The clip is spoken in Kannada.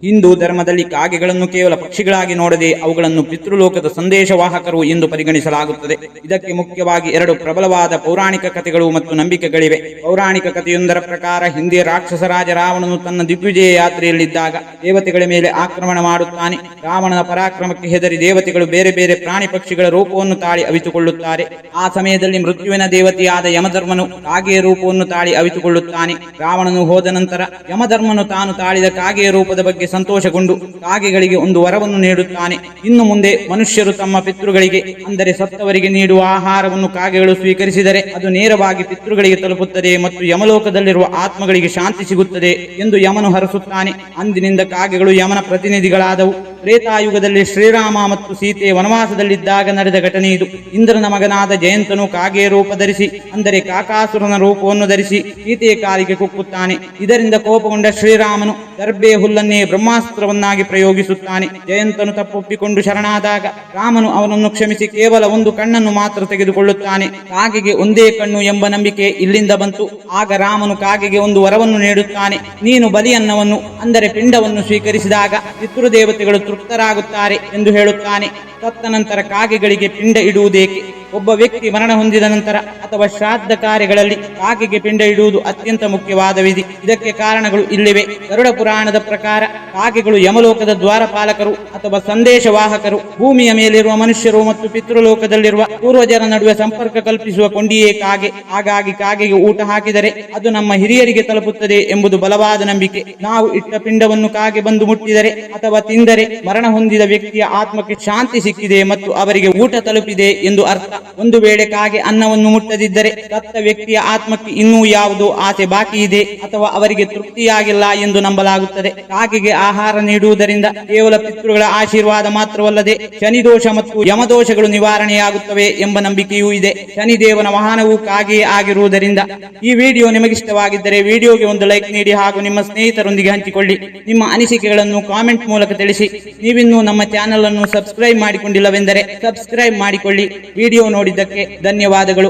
ಹಿಂದೂ ಧರ್ಮದಲ್ಲಿ ಕಾಗೆಗಳನ್ನು ಕೇವಲ ಪಕ್ಷಿಗಳಾಗಿ ನೋಡದೆ ಅವುಗಳನ್ನು ಪಿತೃಲೋಕದ ಸಂದೇಶವಾಹಕರು ಎಂದು ಪರಿಗಣಿಸಲಾಗುತ್ತದೆ. ಇದಕ್ಕೆ ಮುಖ್ಯವಾಗಿ ಎರಡು ಪ್ರಬಲವಾದ ಪೌರಾಣಿಕ ಕಥೆಗಳು ಮತ್ತು ನಂಬಿಕೆಗಳಿವೆ. ಪೌರಾಣಿಕ ಕಥೆಯೊಂದರ ಪ್ರಕಾರ ಹಿಂದೆ ರಾಕ್ಷಸ ರಾಜ ರಾವಣನು ತನ್ನ ದಿಗ್ವಿಜಯ ಯಾತ್ರೆಯಲ್ಲಿದ್ದಾಗ ದೇವತೆಗಳ ಮೇಲೆ ಆಕ್ರಮಣ ಮಾಡುತ್ತಾನೆ. ರಾವಣನ ಪರಾಕ್ರಮಕ್ಕೆ ಹೆದರಿ ದೇವತೆಗಳು ಬೇರೆ ಬೇರೆ ಪ್ರಾಣಿ ಪಕ್ಷಿಗಳ ರೂಪವನ್ನು ತಾಳಿ ಅವಿತುಕೊಳ್ಳುತ್ತಾರೆ. ಆ ಸಮಯದಲ್ಲಿ ಮೃತ್ಯುವಿನ ದೇವತೆಯಾದ ಯಮಧರ್ಮನು ಕಾಗೆಯ ರೂಪವನ್ನು ತಾಳಿ ಅವಿತುಕೊಳ್ಳುತ್ತಾನೆ. ರಾವಣನು ಹೋದ ನಂತರ ಯಮಧರ್ಮನು ತಾನು ತಾಳಿದ ಕಾಗೆಯ ರೂಪದ ಬಗ್ಗೆ ಸಂತೋಷಗೊಂಡು ಕಾಗೆಗಳಿಗೆ ಒಂದು ವರವನ್ನು ನೀಡುತ್ತಾನೆ. ಇನ್ನು ಮುಂದೆ ಮನುಷ್ಯರು ತಮ್ಮ ಪಿತೃಗಳಿಗೆ ಅಂದರೆ ಸತ್ತವರಿಗೆ ನೀಡುವ ಆಹಾರವನ್ನು ಕಾಗೆಗಳು ಸ್ವೀಕರಿಸಿದರೆ ಅದು ನೇರವಾಗಿ ಪಿತೃಗಳಿಗೆ ತಲುಪುತ್ತದೆ ಮತ್ತು ಯಮಲೋಕದಲ್ಲಿರುವ ಆತ್ಮಗಳಿಗೆ ಶಾಂತಿ ಸಿಗುತ್ತದೆ ಎಂದು ಯಮನು ಹರಸುತ್ತಾನೆ. ಅಂದಿನಿಂದ ಕಾಗೆಗಳು ಯಮನ ಪ್ರತಿನಿಧಿಗಳಾದವು. ತ್ರೇತಾಯುಗದಲ್ಲಿ ಶ್ರೀರಾಮ ಮತ್ತು ಸೀತೆ ವನವಾಸದಲ್ಲಿದ್ದಾಗ ನಡೆದ ಘಟನೆ ಇದು. ಇಂದ್ರನ ಮಗನಾದ ಜಯಂತನು ಕಾಗೆಯ ರೂಪ ಧರಿಸಿ ಅಂದರೆ ಕಾಕಾಸುರನ ರೂಪವನ್ನು ಧರಿಸಿ ಸೀತೆಯ ಕಾಲಿಗೆ ಕುಕ್ಕುತ್ತಾನೆ. ಇದರಿಂದ ಕೋಪಗೊಂಡ ಶ್ರೀರಾಮನು ದರ್ಬೆ ಹುಲ್ಲನ್ನೇ ಬ್ರಹ್ಮಾಸ್ತ್ರವನ್ನಾಗಿ ಪ್ರಯೋಗಿಸುತ್ತಾನೆ. ಜಯಂತನು ತಪ್ಪೊಪ್ಪಿಕೊಂಡು ಶರಣಾದಾಗ ರಾಮನು ಅವನನ್ನು ಕ್ಷಮಿಸಿ ಕೇವಲ ಒಂದು ಕಣ್ಣನ್ನು ಮಾತ್ರ ತೆಗೆದುಕೊಳ್ಳುತ್ತಾನೆ. ಕಾಗೆಗೆ ಒಂದೇ ಕಣ್ಣು ಎಂಬ ನಂಬಿಕೆ ಇಲ್ಲಿಂದ ಬಂತು. ಆಗ ರಾಮನು ಕಾಗೆಗೆ ಒಂದು ವರವನ್ನು ನೀಡುತ್ತಾನೆ. ನೀನು ಬಲಿಯನ್ನವನ್ನು ಅಂದರೆ ಪಿಂಡವನ್ನು ಸ್ವೀಕರಿಸಿದಾಗ ಪಿತೃದೇವತೆಗಳು ತೃಪ್ತರಾಗುತ್ತಾರೆ ಎಂದು ಹೇಳುತ್ತಾನೆ. ತದನಂತರ ಕಾಗೆಗಳಿಗೆ ಪಿಂಡ ಇಡುವುದೇಕೆ? ಒಬ್ಬ ವ್ಯಕ್ತಿ ಮರಣ ಹೊಂದಿದ ನಂತರ ಅಥವಾ ಶ್ರಾದ್ದ ಕಾರ್ಯಗಳಲ್ಲಿ ಕಾಗೆಗೆ ಪಿಂಡ ಇಡುವುದು ಅತ್ಯಂತ ಮುಖ್ಯವಾದ ವಿಧಿ. ಇದಕ್ಕೆ ಕಾರಣಗಳು ಇಲ್ಲಿವೆ. ಗರುಡ ಪುರಾಣದ ಪ್ರಕಾರ ಕಾಗೆಗಳು ಯಮಲೋಕದ ದ್ವಾರಪಾಲಕರು ಅಥವಾ ಸಂದೇಶವಾಹಕರು. ಭೂಮಿಯ ಮೇಲಿರುವ ಮನುಷ್ಯರು ಮತ್ತು ಪಿತೃಲೋಕದಲ್ಲಿರುವ ಪೂರ್ವಜರ ನಡುವೆ ಸಂಪರ್ಕ ಕಲ್ಪಿಸುವ ಕೊಂಡಿಯೇ ಕಾಗೆ. ಹಾಗಾಗಿ ಕಾಗೆಗೆ ಊಟ ಹಾಕಿದರೆ ಅದು ನಮ್ಮ ಹಿರಿಯರಿಗೆ ತಲುಪುತ್ತದೆ ಎಂಬುದು ಬಲವಾದ ನಂಬಿಕೆ. ನಾವು ಇಟ್ಟ ಪಿಂಡವನ್ನು ಕಾಗೆ ಬಂದು ಮುಟ್ಟಿದರೆ ಅಥವಾ ತಿಂದರೆ ಮರಣ ಹೊಂದಿದ ವ್ಯಕ್ತಿಯ ಆತ್ಮಕ್ಕೆ ಶಾಂತಿ ಸಿಕ್ಕಿದೆ ಮತ್ತು ಅವರಿಗೆ ಊಟ ತಲುಪಿದೆ ಎಂದು ಅರ್ಥ. ಒಂದು ವೇಳೆ ಕಾಗೆ ಅನ್ನವನ್ನು ಮುಟ್ಟದಿದ್ದರೆ ಸತ್ತ ವ್ಯಕ್ತಿಯ ಆತ್ಮಕ್ಕೆ ಇನ್ನೂ ಯಾವುದೋ ಆಸೆ ಬಾಕಿ ಇದೆ ಅಥವಾ ಅವರಿಗೆ ತೃಪ್ತಿಯಾಗಿಲ್ಲ ಎಂದು ನಂಬಲಾಗುತ್ತದೆ. ಕಾಗೆಗೆ ಆಹಾರ ನೀಡುವುದರಿಂದ ಕೇವಲ ಪಿತೃಗಳ ಆಶೀರ್ವಾದ ಮಾತ್ರವಲ್ಲದೆ ಶನಿದೋಷ ಮತ್ತು ಯಮದೋಷಗಳು ನಿವಾರಣೆಯಾಗುತ್ತವೆ ಎಂಬ ನಂಬಿಕೆಯೂ ಇದೆ. ಶನಿದೇವನ ವಾಹನವೂ ಕಾಗೆಯೇ ಆಗಿರುವುದರಿಂದ ಈ ವಿಡಿಯೋ ನಿಮಗಿಷ್ಟವಾಗಿದ್ದರೆ ವಿಡಿಯೋಗೆ ಒಂದು ಲೈಕ್ ನೀಡಿ ಹಾಗೂ ನಿಮ್ಮ ಸ್ನೇಹಿತರೊಂದಿಗೆ ಹಂಚಿಕೊಳ್ಳಿ. ನಿಮ್ಮ ಅನಿಸಿಕೆಗಳನ್ನು ಕಾಮೆಂಟ್ ಮೂಲಕ ತಿಳಿಸಿ. ನೀವಿನ್ನೂ ನಮ್ಮ ಚಾನೆಲ್ ಅನ್ನು ಸಬ್ಸ್ಕ್ರೈಬ್ ಮಾಡಿಕೊಂಡಿಲ್ಲವೆಂದರೆ ಸಬ್ಸ್ಕ್ರೈಬ್ ಮಾಡಿಕೊಳ್ಳಿ. ವಿಡಿಯೋ ನೋಡಿದ್ದಕ್ಕೆ ಧನ್ಯವಾದಗಳು.